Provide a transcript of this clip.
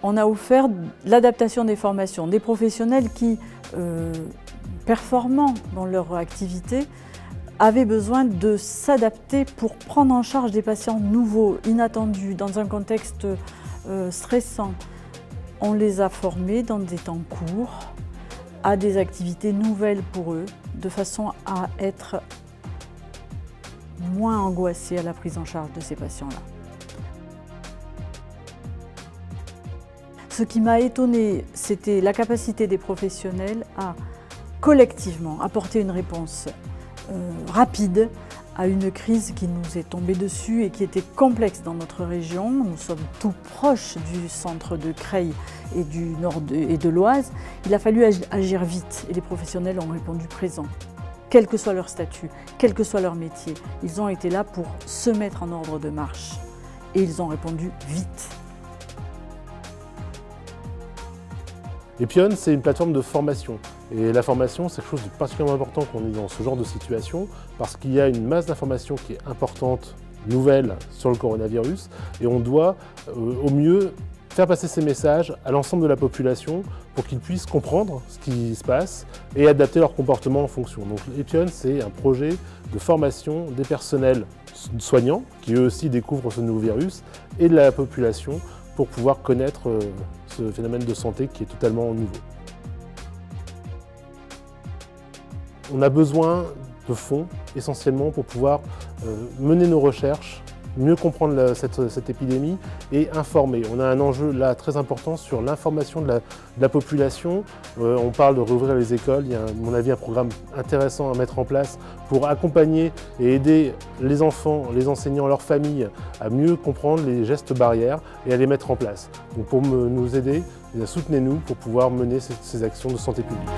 On a offert l'adaptation des formations, des professionnels qui, performants dans leur activité, avaient besoin de s'adapter pour prendre en charge des patients nouveaux, inattendus, dans un contexte stressant. On les a formés dans des temps courts, à des activités nouvelles pour eux, de façon à être moins angoissés à la prise en charge de ces patients-là. Ce qui m'a étonnée, c'était la capacité des professionnels à collectivement apporter une réponse rapide à une crise qui nous est tombée dessus et qui était complexe dans notre région. Nous sommes tout proches du centre de Creil et du nord et de l'Oise. Il a fallu agir vite et les professionnels ont répondu présent. Quel que soit leur statut, quel que soit leur métier, ils ont été là pour se mettre en ordre de marche et ils ont répondu vite. Epion, c'est une plateforme de formation. Et la formation, c'est quelque chose de particulièrement important quand on est dans ce genre de situation, parce qu'il y a une masse d'informations qui est importante, nouvelle, sur le coronavirus, et on doit, au mieux, faire passer ces messages à l'ensemble de la population pour qu'ils puissent comprendre ce qui se passe et adapter leur comportement en fonction. Donc Epion, c'est un projet de formation des personnels soignants, qui eux aussi découvrent ce nouveau virus, et de la population, pour pouvoir connaître ce phénomène de santé qui est totalement nouveau. On a besoin de fonds essentiellement pour pouvoir mener nos recherches, mieux comprendre cette épidémie et informer. On a un enjeu là très important sur l'information de la population. On parle de rouvrir les écoles. Il y a, à mon avis, un programme intéressant à mettre en place pour accompagner et aider les enfants, les enseignants, leurs familles à mieux comprendre les gestes barrières et à les mettre en place. Donc pour nous aider, soutenez-nous pour pouvoir mener ces actions de santé publique.